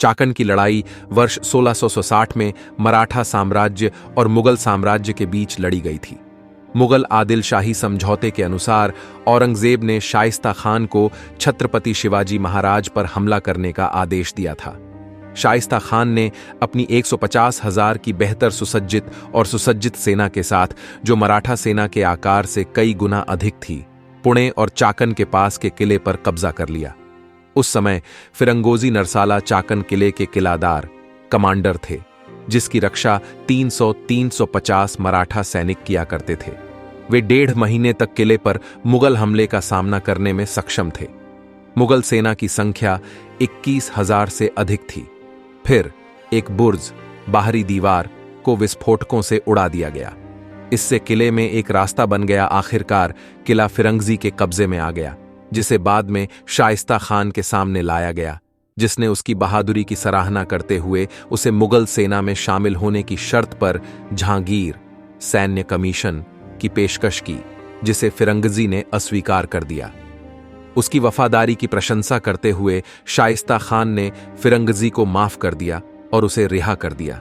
चाकन की लड़ाई वर्ष 1660 में मराठा साम्राज्य और मुगल साम्राज्य के बीच लड़ी गई थी। मुगल आदिल शाही समझौते के अनुसार औरंगजेब ने शाइस्ता खान को छत्रपति शिवाजी महाराज पर हमला करने का आदेश दिया था। शाइस्ता खान ने अपनी 150,000 की बेहतर सुसज्जित और सुसज्जित सेना के साथ, जो मराठा सेना के आकार से कई गुना अधिक थी, पुणे और चाकन के पास के किले पर कब्जा कर लिया। उस समय फिरंगोजी नरसाला चाकन किले के किलादार कमांडर थे, जिसकी रक्षा 300-350 मराठा सैनिक किया करते थे। वे 1.5 महीने तक किले पर मुगल हमले का सामना करने में सक्षम थे। मुगल सेना की संख्या 21,000 से अधिक थी। फिर एक बुर्ज, बाहरी दीवार को विस्फोटकों से उड़ा दिया गया। इससे किले में एक रास्ता बन गया। आखिरकार किला फिरंगजी के कब्जे में आ गया, जिसे बाद में शाइस्ता खान के सामने लाया गया, जिसने उसकी बहादुरी की सराहना करते हुए उसे मुगल सेना में शामिल होने की शर्त पर जहांगीर सैन्य कमीशन की पेशकश की, जिसे फिरंगजी ने अस्वीकार कर दिया। उसकी वफादारी की प्रशंसा करते हुए शाइस्ता खान ने फिरंगजी को माफ कर दिया और उसे रिहा कर दिया।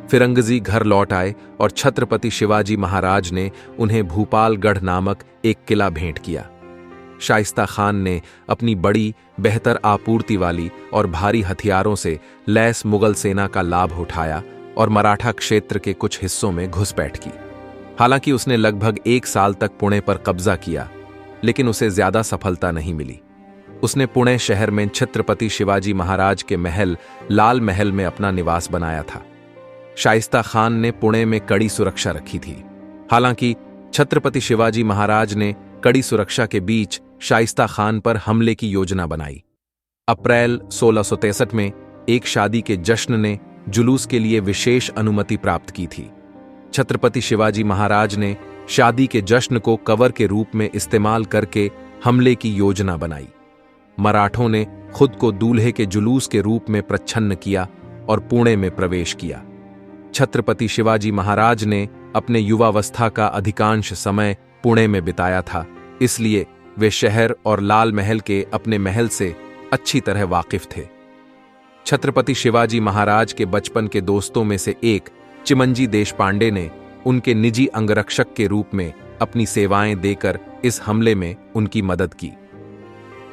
फिरंगजी घर लौट आए और छत्रपति शिवाजी महाराज ने उन्हें भूपालगढ़ नामक एक किला भेंट किया। शाइस्ता खान ने अपनी बड़ी, बेहतर आपूर्ति वाली और भारी हथियारों से लैस मुगल सेना का लाभ उठाया और मराठा क्षेत्र के कुछ हिस्सों में घुसपैठ की। हालांकि उसने लगभग 1 साल तक पुणे पर कब्जा किया, लेकिन उसे ज्यादा सफलता नहीं मिली। उसने पुणे शहर में छत्रपति शिवाजी महाराज के महल लाल महल में अपना निवास बनाया था। शाइस्ता खान ने पुणे में कड़ी सुरक्षा रखी थी। हालांकि छत्रपति शिवाजी महाराज ने कड़ी सुरक्षा के बीच शाइस्ता खान पर हमले की योजना बनाई। अप्रैल 1663 में एक शादी के जश्न ने जुलूस के लिए विशेष अनुमति प्राप्त की थी। छत्रपति शिवाजी महाराज ने शादी के जश्न को कवर के रूप में इस्तेमाल करके हमले की योजना बनाई। मराठों ने खुद को दूल्हे के जुलूस के रूप में प्रच्छन्न किया और पुणे में प्रवेश किया। छत्रपति शिवाजी महाराज ने अपने युवावस्था का अधिकांश समय पुणे में बिताया था, इसलिए वे शहर और लाल महल के अपने महल से अच्छी तरह वाकिफ थे। छत्रपति शिवाजी महाराज के बचपन के दोस्तों में से एक चिमंजी देशपांडे ने उनके निजी अंगरक्षक के रूप में अपनी सेवाएं देकर इस हमले में उनकी मदद की।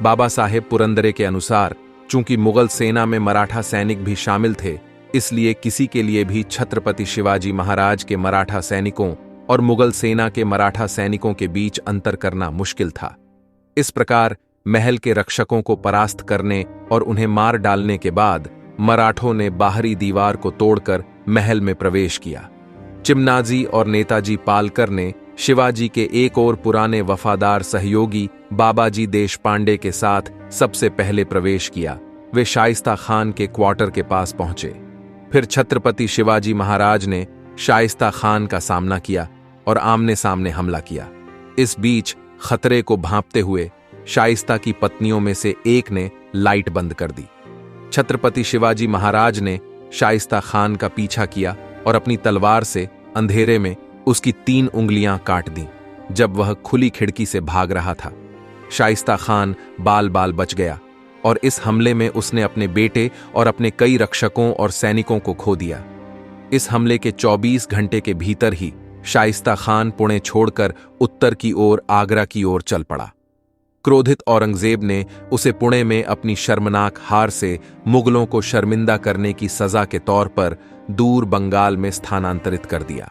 बाबा साहेब पुरंदरे के अनुसार, चूंकि मुगल सेना में मराठा सैनिक भी शामिल थे, इसलिए किसी के लिए भी छत्रपति शिवाजी महाराज के मराठा सैनिकों और मुगल सेना के मराठा सैनिकों के बीच अंतर करना मुश्किल था। इस प्रकार महल के रक्षकों को परास्त करने और उन्हें मार डालने के बाद मराठों ने बाहरी दीवार को तोड़कर महल में प्रवेश किया। चिमनाजी और नेताजी पालकर ने शिवाजी के एक और पुराने वफादार सहयोगी बाबाजी देशपांडे के साथ सबसे पहले प्रवेश किया। वे शाइस्ता खान के क्वार्टर के पास पहुंचे। फिर छत्रपति शिवाजी महाराज ने शाइस्ता खान का सामना किया और आमने सामने हमला किया। इस बीच खतरे को भांपते हुए शाइस्ता की पत्नियों में से एक ने लाइट बंद कर दी। छत्रपति शिवाजी महाराज ने शाइस्ता खान का पीछा किया और अपनी तलवार से अंधेरे में उसकी 3 उंगलियां काट दी जब वह खुली खिड़की से भाग रहा था। शाइस्ता खान बाल बाल बच गया और इस हमले में उसने अपने बेटे और अपने कई रक्षकों और सैनिकों को खो दिया। इस हमले के 24 घंटे के भीतर ही शाइस्ता खान पुणे छोड़कर उत्तर की ओर आगरा की ओर चल पड़ा। क्रोधित औरंगजेब ने उसे पुणे में अपनी शर्मनाक हार से मुगलों को शर्मिंदा करने की सजा के तौर पर दूर बंगाल में स्थानांतरित कर दिया।